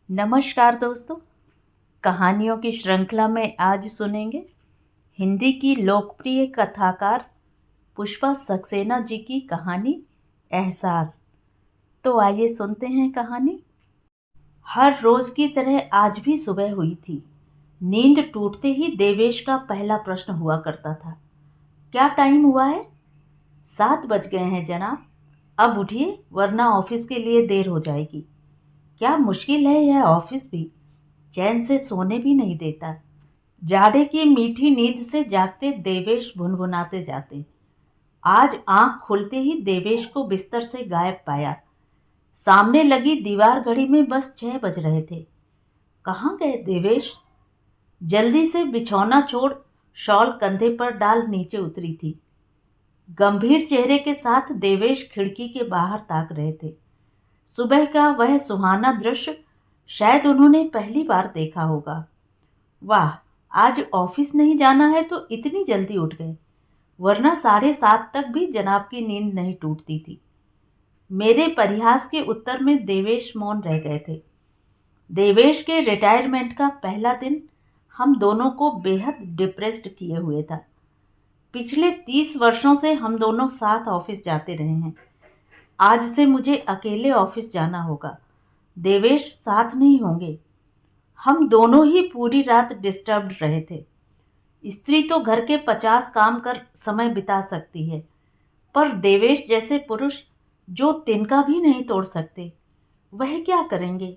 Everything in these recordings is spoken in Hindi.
नमस्कार दोस्तों। कहानियों की श्रृंखला में आज सुनेंगे हिंदी की लोकप्रिय कथाकार पुष्पा सक्सेना जी की कहानी एहसास। तो आइए सुनते हैं कहानी। हर रोज की तरह आज भी सुबह हुई थी। नींद टूटते ही देवेश का पहला प्रश्न हुआ करता था, क्या टाइम हुआ है? 7 बज गए हैं जनाब। अब उठिए वरना ऑफिस के लिए देर हो जाएगी। क्या मुश्किल है यह ऑफिस भी, चैन से सोने भी नहीं देता। जाड़े की मीठी नींद से जागते देवेश भुनभुनाते जाते। आज आंख खुलते ही देवेश को बिस्तर से गायब पाया। सामने लगी दीवार घड़ी में बस 6 बज रहे थे। कहाँ गए देवेश? जल्दी से बिछौना छोड़ शॉल कंधे पर डाल नीचे उतरी थी। गंभीर चेहरे के साथ देवेश खिड़की के बाहर ताक रहे थे। सुबह का वह सुहाना दृश्य शायद उन्होंने पहली बार देखा होगा। वाह, आज ऑफिस नहीं जाना है तो इतनी जल्दी उठ गए, वरना 7:30 तक भी जनाब की नींद नहीं टूटती थी। मेरे परिहास के उत्तर में देवेश मौन रह गए थे। देवेश के रिटायरमेंट का पहला दिन हम दोनों को बेहद डिप्रेस्ड किए हुए था। पिछले 30 वर्षों से हम दोनों साथ ऑफिस जाते रहे हैं। आज से मुझे अकेले ऑफिस जाना होगा। देवेश साथ नहीं होंगे। हम दोनों ही पूरी रात डिस्टर्ब्ड रहे थे। स्त्री तो घर के 50 काम कर समय बिता सकती है, पर देवेश जैसे पुरुष जो तिनका भी नहीं तोड़ सकते, वह क्या करेंगे?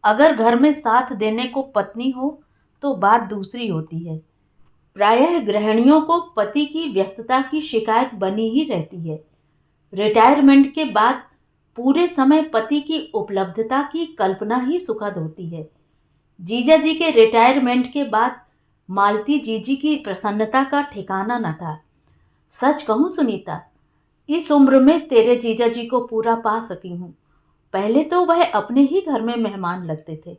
अगर घर में साथ देने को पत्नी हो तो बात दूसरी होती है। प्रायः गृहिणियों को पति की व्यस्तता की शिकायत बनी ही रहती है। रिटायरमेंट के बाद पूरे समय पति की उपलब्धता की कल्पना ही सुखद होती है। जीजा जी के रिटायरमेंट के बाद मालती जीजी की प्रसन्नता का ठिकाना न था। सच कहूँ सुनीता, इस उम्र में तेरे जीजा जी को पूरा पा सकी हूँ। पहले तो वह अपने ही घर में मेहमान लगते थे।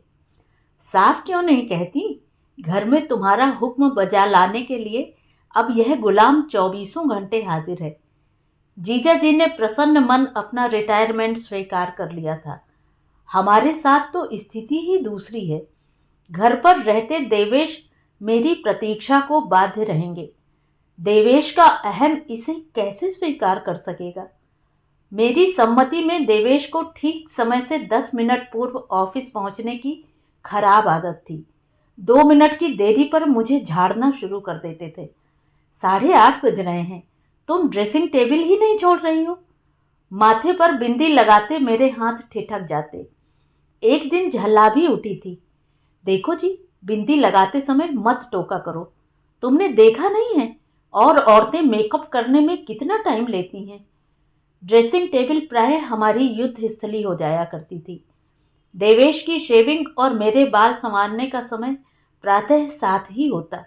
साफ क्यों नहीं कहती, घर में तुम्हारा हुक्म बजा लाने के लिए अब यह गुलाम 24 घंटे हाजिर है। जीजा जी ने प्रसन्न मन अपना रिटायरमेंट स्वीकार कर लिया था। हमारे साथ तो स्थिति ही दूसरी है। घर पर रहते देवेश मेरी प्रतीक्षा को बाध्य रहेंगे। देवेश का अहम इसे कैसे स्वीकार कर सकेगा? मेरी सम्मति में देवेश को ठीक समय से 10 मिनट पूर्व ऑफिस पहुंचने की खराब आदत थी। 2 मिनट की देरी पर मुझे झाड़ना शुरू कर देते थे। 8:30 बज रहे हैं, तुम ड्रेसिंग टेबल ही नहीं छोड़ रही हो। माथे पर बिंदी लगाते मेरे हाथ ठिठक जाते। एक दिन झल्ला भी उठी थी। देखो जी, बिंदी लगाते समय मत टोका करो। तुमने देखा नहीं है और औरतें मेकअप करने में कितना टाइम लेती हैं। ड्रेसिंग टेबल प्रायः हमारी युद्ध स्थली हो जाया करती थी। देवेश की शेविंग और मेरे बाल संवारने का समय प्रातः साथ ही होता।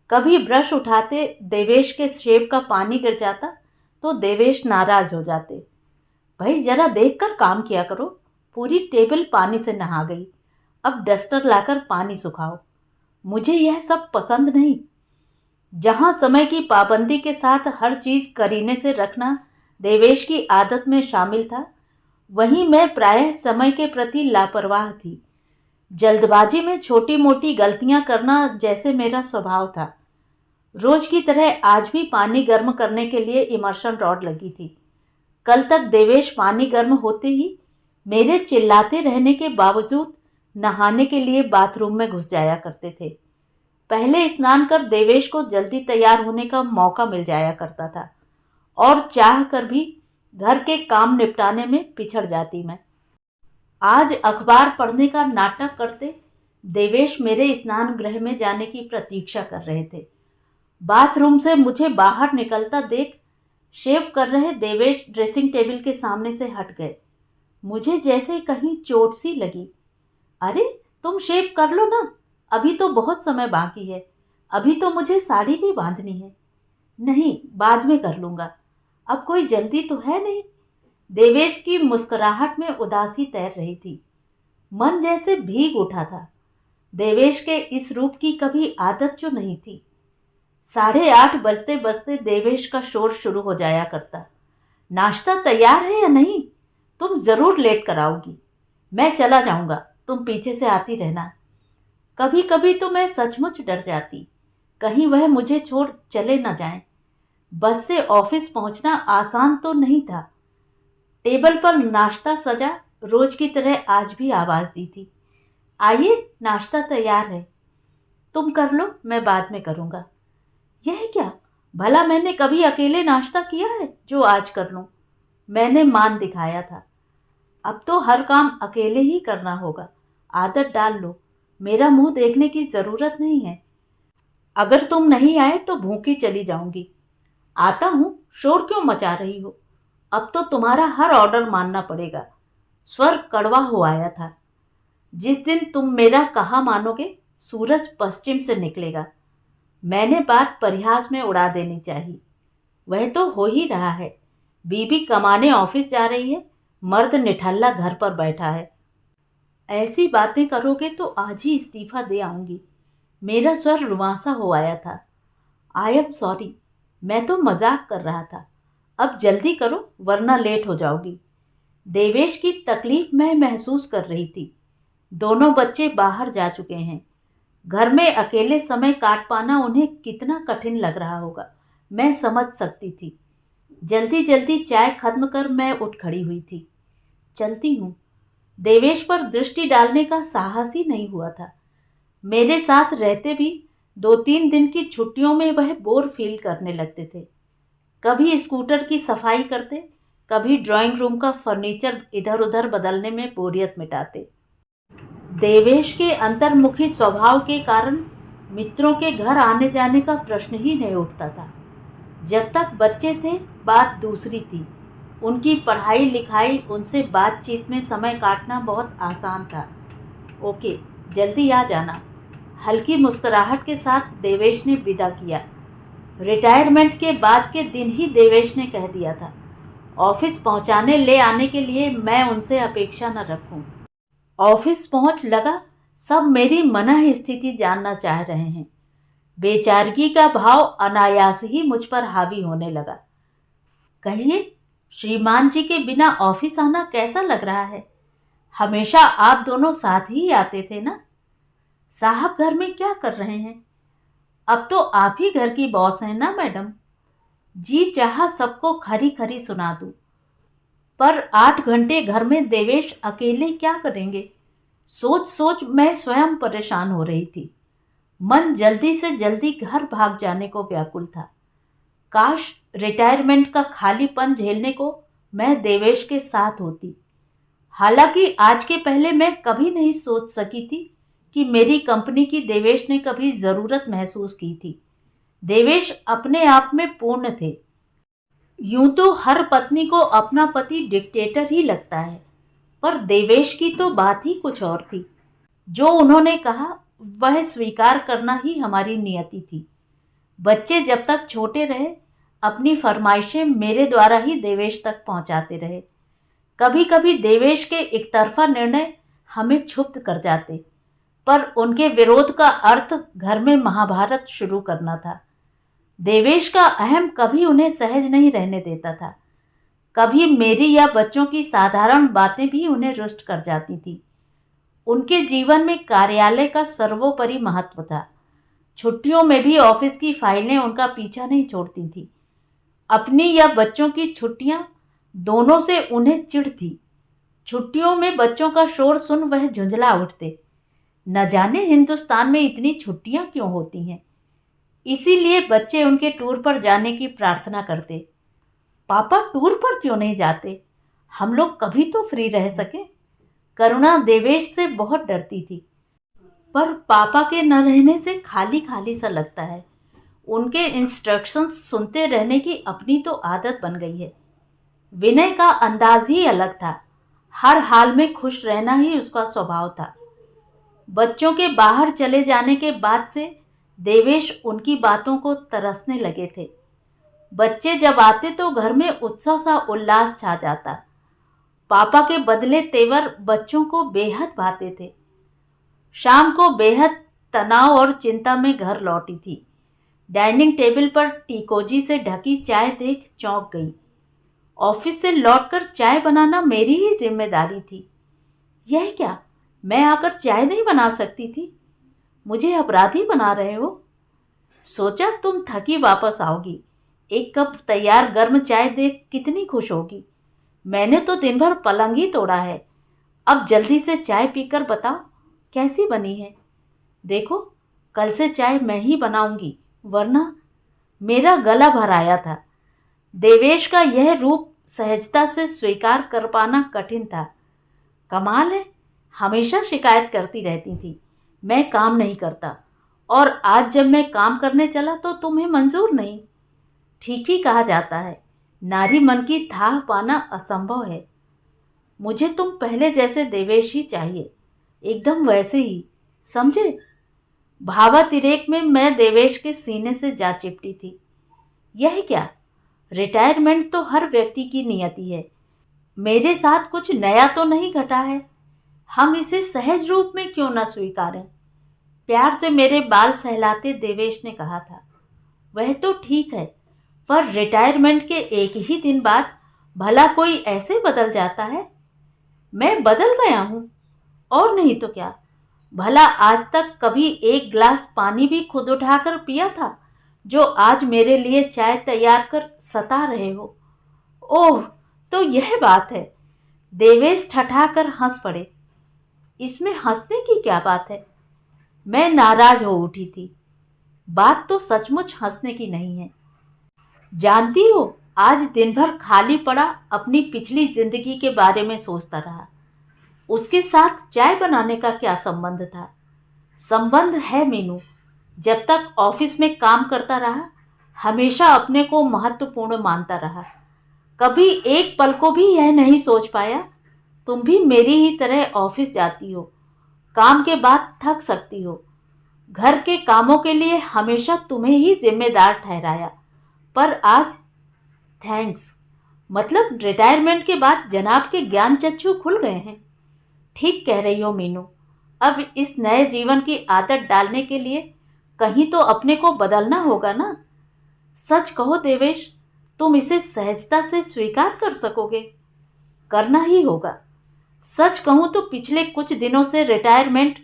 कभी ब्रश उठाते देवेश के शेव का पानी गिर जाता तो देवेश नाराज हो जाते। भाई जरा देखकर काम किया करो, पूरी टेबल पानी से नहा गई, अब डस्टर लाकर पानी सुखाओ। मुझे यह सब पसंद नहीं। जहाँ समय की पाबंदी के साथ हर चीज करीने से रखना देवेश की आदत में शामिल था, वहीं मैं प्रायः समय के प्रति लापरवाह थी। जल्दबाजी में छोटी मोटी गलतियां करना जैसे मेरा स्वभाव था। रोज की तरह आज भी पानी गर्म करने के लिए इमर्शन रॉड लगी थी। कल तक देवेश पानी गर्म होते ही मेरे चिल्लाते रहने के बावजूद नहाने के लिए बाथरूम में घुस जाया करते थे। पहले स्नान कर देवेश को जल्दी तैयार होने का मौका मिल जाया करता था और चाह कर भी घर के काम निपटाने में पिछड़ जाती मैं। आज अखबार पढ़ने का नाटक करते देवेश मेरे स्नान गृह में जाने की प्रतीक्षा कर रहे थे। बाथरूम से मुझे बाहर निकलता देख शेव कर रहे देवेश ड्रेसिंग टेबल के सामने से हट गए। मुझे जैसे कहीं चोट सी लगी। अरे तुम शेव कर लो ना, अभी तो बहुत समय बाकी है। अभी तो मुझे साड़ी भी बांधनी है। नहीं, बाद में कर लूँगा, अब कोई जल्दी तो है नहीं। देवेश की मुस्कुराहट में उदासी तैर रही थी। मन जैसे भीग उठा था। देवेश के इस रूप की कभी आदत जो नहीं थी। 8:30 बजते बजते देवेश का शोर शुरू हो जाया करता। नाश्ता तैयार है या नहीं? तुम जरूर लेट कर आओगी। मैं चला जाऊंगा, तुम पीछे से आती रहना। कभी कभी तो मैं सचमुच डर जाती, कहीं वह मुझे छोड़ चले न जाएं। बस से ऑफिस पहुंचना आसान तो नहीं था। टेबल पर नाश्ता सजा, रोज की तरह आज भी आवाज दी थी, आइए नाश्ता तैयार है, तुम कर लो, मैं बाद में करूँगा। यह क्या, भला मैंने कभी अकेले नाश्ता किया है जो आज कर लूँ? मैंने मान दिखाया था। अब तो हर काम अकेले ही करना होगा। आदत डाल लो, मेरा मुंह देखने की ज़रूरत नहीं है। अगर तुम नहीं आए तो भूखी चली जाऊंगी। आता हूँ, शोर क्यों मचा रही हो? अब तो तुम्हारा हर ऑर्डर मानना पड़ेगा। स्वर कड़वा हो आया था। जिस दिन तुम मेरा कहा मानोगे, सूरज पश्चिम से निकलेगा। मैंने बात परिहास में उड़ा देनी चाहिए। वह तो हो ही रहा है। बीबी कमाने ऑफिस जा रही है, मर्द निठल्ला घर पर बैठा है। ऐसी बातें करोगे तो आज ही इस्तीफा दे आऊंगी। मेरा स्वर रुआंसा हो आया था। आई एम सॉरी, मैं तो मजाक कर रहा था। अब जल्दी करो वरना लेट हो जाओगी। देवेश की तकलीफ मैं महसूस कर रही थी। दोनों बच्चे बाहर जा चुके हैं। घर में अकेले समय काट पाना उन्हें कितना कठिन लग रहा होगा, मैं समझ सकती थी। जल्दी जल्दी चाय खत्म कर मैं उठ खड़ी हुई थी। चलती हूँ। देवेश पर दृष्टि डालने का साहस ही नहीं हुआ था। मेरे साथ रहते भी 2-3 दिन की छुट्टियों में वह बोर फील करने लगते थे। कभी स्कूटर की सफाई करते, कभी ड्राइंग रूम का फर्नीचर इधर उधर बदलने में बोरियत मिटाते। देवेश के अंतर्मुखी स्वभाव के कारण मित्रों के घर आने जाने का प्रश्न ही नहीं उठता था। जब तक बच्चे थे बात दूसरी थी। उनकी पढ़ाई लिखाई, उनसे बातचीत में समय काटना बहुत आसान था। ओके, जल्दी आ जाना। हल्की मुस्कुराहट के साथ देवेश ने विदा किया। रिटायरमेंट के बाद के दिन ही देवेश ने कह दिया था, ऑफिस पहुंचाने ले आने के लिए मैं उनसे अपेक्षा न रखूं। ऑफिस पहुंच लगा, सब मेरी मनः स्थिति जानना चाह रहे हैं। बेचारगी का भाव अनायास ही मुझ पर हावी होने लगा। कहिए, श्रीमान जी के बिना ऑफिस आना कैसा लग रहा है? हमेशा आप दोनों साथ ही आते थे ना? साहब घर में क्या कर रहे हैं? अब तो आप ही घर की बॉस हैं ना मैडम? जी चाहा सबको खरी खरी सुना दूं, पर 8 घंटे घर में देवेश अकेले क्या करेंगे? सोच सोच मैं स्वयं परेशान हो रही थी। मन जल्दी से जल्दी घर भाग जाने को व्याकुल था। काश रिटायरमेंट का खालीपन झेलने को मैं देवेश के साथ होती। हालांकि आज के पहले मैं कभी नहीं सोच सकी थी कि मेरी कंपनी की देवेश ने कभी ज़रूरत महसूस की थी। देवेश अपने आप में पूर्ण थे। यूं तो हर पत्नी को अपना पति डिक्टेटर ही लगता है, पर देवेश की तो बात ही कुछ और थी। जो उन्होंने कहा वह स्वीकार करना ही हमारी नियति थी। बच्चे जब तक छोटे रहे अपनी फरमाइशें मेरे द्वारा ही देवेश तक पहुंचाते रहे। कभी कभी देवेश के एकतरफा निर्णय हमें क्षुब्ध कर जाते, पर उनके विरोध का अर्थ घर में महाभारत शुरू करना था। देवेश का अहम कभी उन्हें सहज नहीं रहने देता था। कभी मेरी या बच्चों की साधारण बातें भी उन्हें रुष्ट कर जाती थी। उनके जीवन में कार्यालय का सर्वोपरि महत्व था। छुट्टियों में भी ऑफिस की फाइलें उनका पीछा नहीं छोड़ती थी। अपनी या बच्चों की छुट्टियां, दोनों से उन्हें चिढ़ थी। छुट्टियों में बच्चों का शोर सुन वह झुंझला उठते। न जाने हिंदुस्तान में इतनी छुट्टियां क्यों होती हैं। इसीलिए बच्चे उनके टूर पर जाने की प्रार्थना करते। पापा टूर पर क्यों नहीं जाते? हम लोग कभी तो फ्री रह सके। करुणा देवेश से बहुत डरती थी, पर पापा के न रहने से खाली खाली सा लगता है। उनके इंस्ट्रक्शंस सुनते रहने की अपनी तो आदत बन गई है। विनय का अंदाज ही अलग था। हर हाल में खुश रहना ही उसका स्वभाव था। बच्चों के बाहर चले जाने के बाद से देवेश उनकी बातों को तरसने लगे थे। बच्चे जब आते तो घर में उत्सव सा उल्लास छा जाता। पापा के बदले तेवर बच्चों को बेहद भाते थे। शाम को बेहद तनाव और चिंता में घर लौटी थी। डाइनिंग टेबल पर टीकोजी से ढकी चाय देख चौंक गई। ऑफिस से लौटकर चाय बनाना मेरी ही जिम्मेदारी थी। यह क्या, मैं आकर चाय नहीं बना सकती थी? मुझे अपराधी बना रहे हो? सोचा तुम थकी वापस आओगी, एक कप तैयार गर्म चाय देख कितनी खुश होगी। मैंने तो दिन भर पलंग ही तोड़ा है। अब जल्दी से चाय पीकर बताओ कैसी बनी है। देखो, कल से चाय मैं ही बनाऊंगी, वरना। मेरा गला भर आया था। देवेश का यह रूप सहजता से स्वीकार कर पाना कठिन था। कमाल है, हमेशा शिकायत करती रहती थी मैं काम नहीं करता, और आज जब मैं काम करने चला तो तुम्हें मंजूर नहीं। ठीक ही कहा जाता है, नारी मन की थाह पाना असंभव है। मुझे तुम पहले जैसे देवेश ही चाहिए, एकदम वैसे ही, समझे? भावातिरेक में मैं देवेश के सीने से जा चिपटी थी। यह क्या, रिटायरमेंट तो हर व्यक्ति की नियति है। मेरे साथ कुछ नया तो नहीं घटा है। हम इसे सहज रूप में क्यों न स्वीकारें? प्यार से मेरे बाल सहलाते देवेश ने कहा था। वह तो ठीक है, पर रिटायरमेंट के एक ही दिन बाद भला कोई ऐसे बदल जाता है? मैं बदल गया हूँ, और नहीं तो क्या। भला आज तक कभी एक गिलास पानी भी खुद उठाकर पिया था, जो आज मेरे लिए चाय तैयार कर सता रहे हो? ओह, तो यह बात है। देवेश ठठाकर हंस पड़े। इसमें हंसने की क्या बात है? मैं नाराज हो उठी थी। बात तो सचमुच हंसने की नहीं है। जानती हो, आज दिन भर खाली पड़ा अपनी पिछली जिंदगी के बारे में सोचता रहा। उसके साथ चाय बनाने का क्या संबंध था? संबंध है मीनू। जब तक ऑफिस में काम करता रहा, हमेशा अपने को महत्वपूर्ण मानता रहा। कभी एक पल को भी यह नहीं सोच पाया तुम भी मेरी ही तरह ऑफिस जाती हो, काम के बाद थक सकती हो। घर के कामों के लिए हमेशा तुम्हें ही जिम्मेदार ठहराया, पर आज थैंक्स, मतलब रिटायरमेंट के बाद जनाब के ज्ञान चक्षु खुल गए हैं। ठीक कह रही हो मीनू। अब इस नए जीवन की आदत डालने के लिए कहीं तो अपने को बदलना होगा ना। सच कहो देवेश, तुम इसे सहजता से स्वीकार कर सकोगे? करना ही होगा। सच कहूं तो पिछले कुछ दिनों से रिटायरमेंट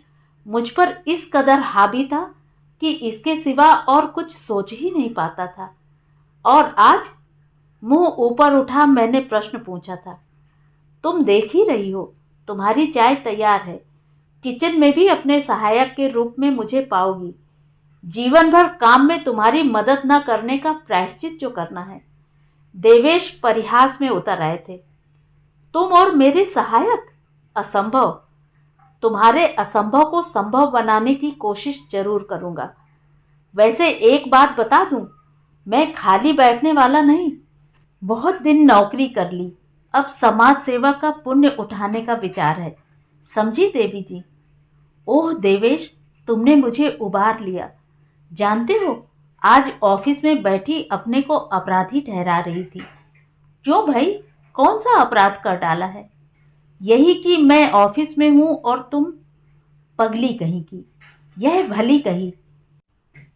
मुझ पर इस कदर हावी था कि इसके सिवा और कुछ सोच ही नहीं पाता था। और आज मुंह ऊपर उठा मैंने प्रश्न पूछा था। तुम देख ही रही हो, तुम्हारी चाय तैयार है। किचन में भी अपने सहायक के रूप में मुझे पाओगी। जीवन भर काम में तुम्हारी मदद न करने का प्रायश्चित जो करना है। देवेश परिहास में उतर आए थे। तुम और मेरे सहायक? असंभव। तुम्हारे असंभव को संभव बनाने की कोशिश जरूर करूंगा। वैसे एक बात बता दूं, मैं खाली बैठने वाला नहीं। बहुत दिन नौकरी कर ली, अब समाज सेवा का पुण्य उठाने का विचार है। समझी देवी जी? ओह देवेश, तुमने मुझे उबार लिया। जानते हो, आज ऑफिस में बैठी अपने को अपराधी ठहरा रही थी। क्यों भाई, कौन सा अपराध कर डाला है? यही कि मैं ऑफिस में हूं और तुम पगली कहीं की। यह भली कही।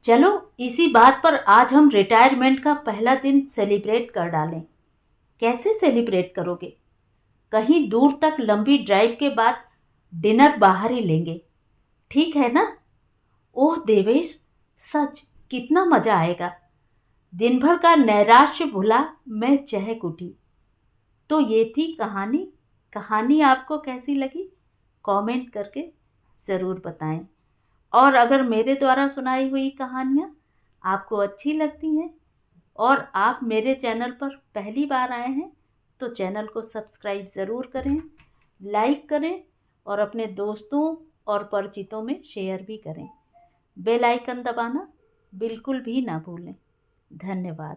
चलो, इसी बात पर आज हम रिटायरमेंट का पहला दिन सेलिब्रेट कर डालें। कैसे सेलिब्रेट करोगे? कहीं दूर तक लंबी ड्राइव के बाद डिनर बाहर ही लेंगे, ठीक है ना? ओह देवेश, सच कितना मजा आएगा। दिन भर का नैराश्य भुला मैं चहक उठी। तो ये थी कहानी। कहानी आपको कैसी लगी कमेंट करके ज़रूर बताएं। और अगर मेरे द्वारा सुनाई हुई कहानियाँ आपको अच्छी लगती हैं और आप मेरे चैनल पर पहली बार आए हैं तो चैनल को सब्सक्राइब ज़रूर करें, लाइक करें और अपने दोस्तों और परिचितों में शेयर भी करें। बेल आइकन दबाना बिल्कुल भी ना भूलें। धन्यवाद।